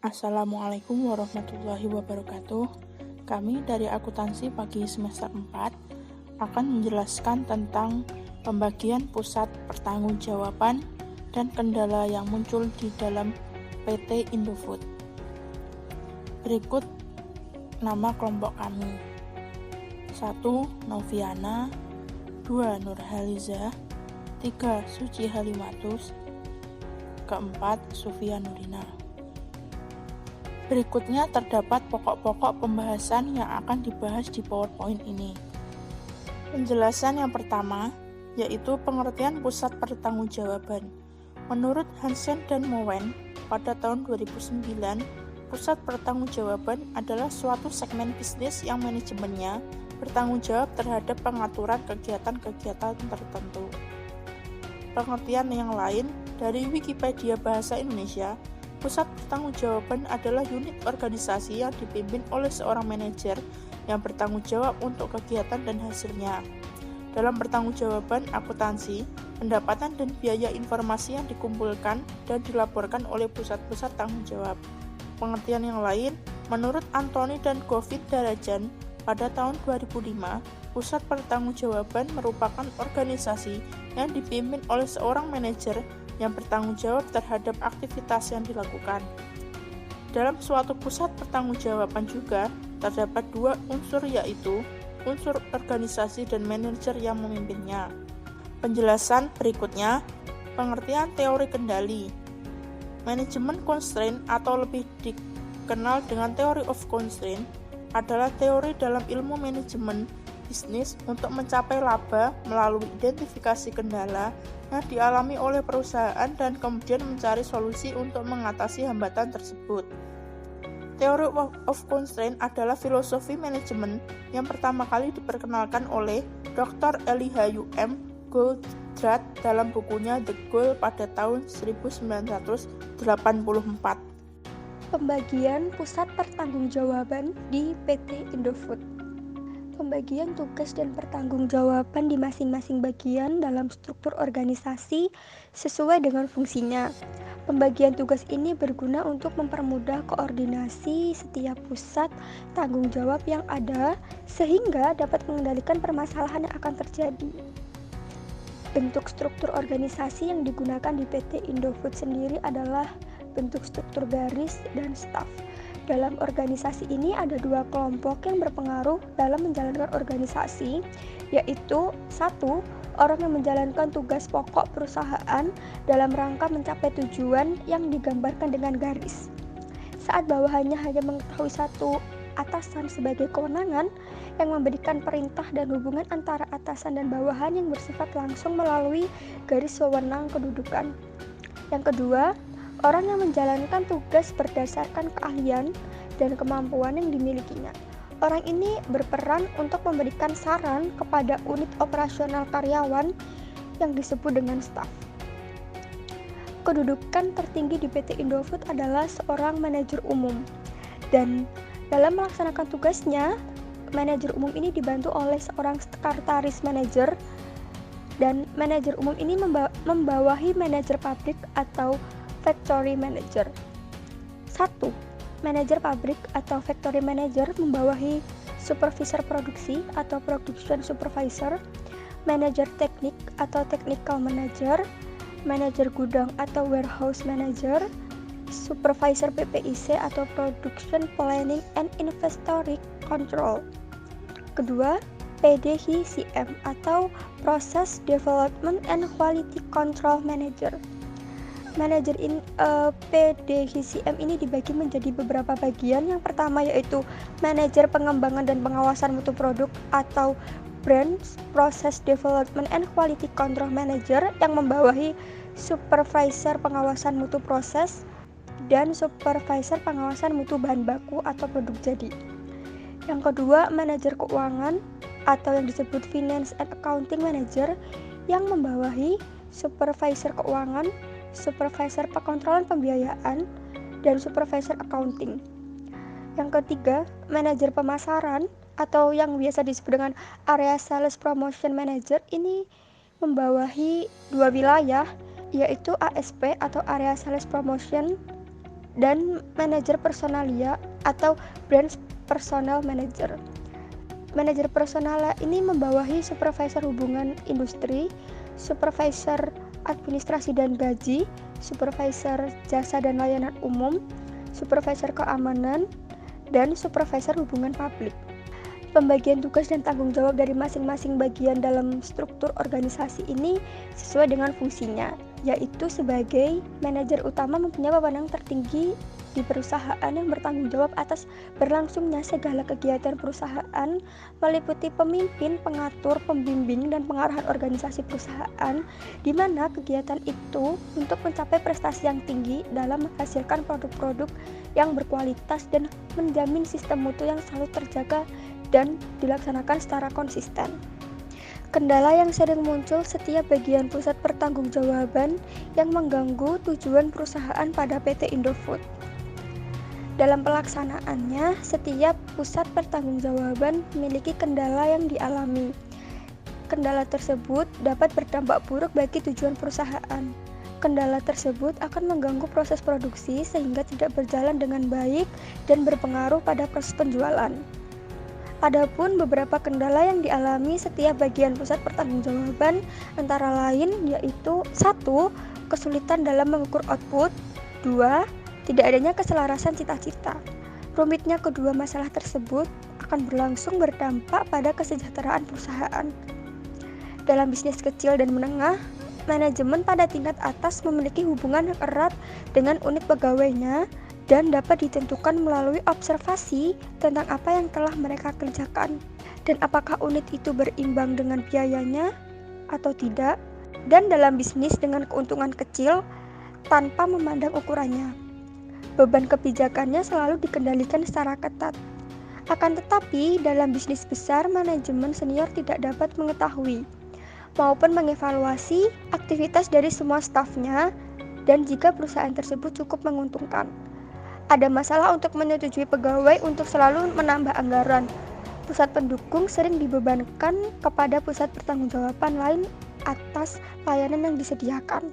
Assalamualaikum warahmatullahi wabarakatuh. Kami dari akuntansi pagi semester 4 akan menjelaskan tentang pembagian pusat pertanggungjawaban dan kendala yang muncul di dalam PT Indofood. Berikut nama kelompok kami. 1. Noviana, 2. Nurhaliza, 3. Suci Halimatus, keempat Sufia Nurina. Berikutnya terdapat pokok-pokok pembahasan yang akan dibahas di PowerPoint ini. Penjelasan yang pertama, yaitu pengertian pusat pertanggungjawaban. Menurut Hansen dan Mowen, pada tahun 2009, pusat pertanggungjawaban adalah suatu segmen bisnis yang manajemennya bertanggung jawab terhadap pengaturan kegiatan-kegiatan tertentu. Pengertian yang lain dari Wikipedia Bahasa Indonesia, pusat pertanggungjawaban adalah unit organisasi yang dipimpin oleh seorang manajer yang bertanggung jawab untuk kegiatan dan hasilnya. Dalam pertanggungjawaban akuntansi, pendapatan dan biaya informasi yang dikumpulkan dan dilaporkan oleh pusat-pusat tanggung jawab. Pengertian yang lain, menurut Anthony dan Govit Darajan, pada tahun 2005, pusat pertanggungjawaban merupakan organisasi yang dipimpin oleh seorang manajer yang bertanggung jawab terhadap aktivitas yang dilakukan. Dalam suatu pusat pertanggungjawaban juga terdapat dua unsur, yaitu unsur organisasi dan manajer yang memimpinnya. Penjelasan berikutnya, pengertian teori kendali. Manajemen constraint atau lebih dikenal dengan theory of constraint adalah teori dalam ilmu manajemen bisnis untuk mencapai laba melalui identifikasi kendala yang dialami oleh perusahaan dan kemudian mencari solusi untuk mengatasi hambatan tersebut. Theory of constraint adalah filosofi manajemen yang pertama kali diperkenalkan oleh Dr. Eliyahu M. Goldratt dalam bukunya The Goal pada tahun 1984. Pembagian pusat pertanggungjawaban di PT Indofood. Pembagian tugas dan pertanggungjawaban di masing-masing bagian dalam struktur organisasi sesuai dengan fungsinya. Pembagian tugas ini berguna untuk mempermudah koordinasi setiap pusat tanggung jawab yang ada sehingga dapat mengendalikan permasalahan yang akan terjadi. Bentuk struktur organisasi yang digunakan di PT Indofood sendiri adalah bentuk struktur garis dan staf. Dalam organisasi ini ada dua kelompok yang berpengaruh dalam menjalankan organisasi, yaitu 1. Orang yang menjalankan tugas pokok perusahaan dalam rangka mencapai tujuan yang digambarkan dengan garis. Saat bawahannya hanya mengetahui satu atasan sebagai kewenangan yang memberikan perintah dan hubungan antara atasan dan bawahan yang bersifat langsung melalui garis wewenang kedudukan. Yang kedua, orang yang menjalankan tugas berdasarkan keahlian dan kemampuan yang dimilikinya. Orang ini berperan untuk memberikan saran kepada unit operasional karyawan yang disebut dengan staf. Kedudukan tertinggi di PT Indofood adalah seorang manajer umum. Dan dalam melaksanakan tugasnya, manajer umum ini dibantu oleh seorang sekretaris manajer, dan manajer umum ini membawahi manajer pabrik atau factory manager. 1. Manajer pabrik atau factory manager membawahi supervisor produksi atau production supervisor, manajer teknik atau technical manager, manajer gudang atau warehouse manager, supervisor PPIC atau production planning and inventory control. Kedua, PDHCM atau process development and quality control manager. Manajer PDHCM ini dibagi menjadi beberapa bagian. Yang pertama yaitu manajer pengembangan dan pengawasan mutu produk atau Branch Process Development and Quality Control Manager yang membawahi supervisor pengawasan mutu proses dan supervisor pengawasan mutu bahan baku atau produk jadi. Yang kedua, manajer keuangan atau yang disebut Finance and Accounting Manager yang membawahi supervisor keuangan, supervisor pengontrolan pembiayaan, dan supervisor accounting. Yang ketiga, manajer pemasaran atau yang biasa disebut dengan area sales promotion manager ini membawahi dua wilayah, yaitu ASP atau area sales promotion dan manajer personalia atau branch personnel manager. Manajer personalia ini membawahi supervisor hubungan industri, supervisor administrasi dan gaji, supervisor jasa dan layanan umum, supervisor keamanan, dan supervisor hubungan publik. Pembagian tugas dan tanggung jawab dari masing-masing bagian dalam struktur organisasi ini sesuai dengan fungsinya, yaitu sebagai manajer utama mempunyai wewenang tertinggi di perusahaan yang bertanggung jawab atas berlangsungnya segala kegiatan perusahaan, meliputi pemimpin, pengatur, pembimbing, dan pengarahan organisasi perusahaan, di mana kegiatan itu untuk mencapai prestasi yang tinggi dalam menghasilkan produk-produk yang berkualitas dan menjamin sistem mutu yang selalu terjaga dan dilaksanakan secara konsisten. Kendala yang sering muncul setiap bagian pusat pertanggungjawaban yang mengganggu tujuan perusahaan pada PT Indofood. Dalam pelaksanaannya, setiap pusat pertanggungjawaban memiliki kendala yang dialami. Kendala tersebut dapat berdampak buruk bagi tujuan perusahaan. Kendala tersebut akan mengganggu proses produksi sehingga tidak berjalan dengan baik dan berpengaruh pada proses penjualan. Adapun beberapa kendala yang dialami setiap bagian pusat pertanggungjawaban antara lain yaitu 1. Kesulitan dalam mengukur output. 2. Tidak adanya keselarasan cita-cita. Rumitnya kedua masalah tersebut akan berlangsung berdampak pada kesejahteraan perusahaan. Dalam bisnis kecil dan menengah, manajemen pada tingkat atas memiliki hubungan yang erat dengan unit pegawainya dan dapat ditentukan melalui observasi tentang apa yang telah mereka kerjakan dan apakah unit itu berimbang dengan biayanya atau tidak, dan dalam bisnis dengan keuntungan kecil tanpa memandang ukurannya. Beban kebijakannya selalu dikendalikan secara ketat. Akan tetapi, dalam bisnis besar, manajemen senior tidak dapat mengetahui maupun mengevaluasi aktivitas dari semua stafnya, dan jika perusahaan tersebut cukup menguntungkan. Ada masalah untuk menyetujui pegawai untuk selalu menambah anggaran. Pusat pendukung sering dibebankan kepada pusat pertanggungjawaban lain atas layanan yang disediakan.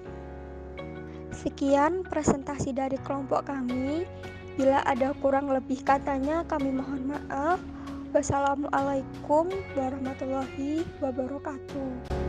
Sekian presentasi dari kelompok kami. Bila ada kurang lebih katanya, kami mohon maaf. Wassalamualaikum warahmatullahi wabarakatuh.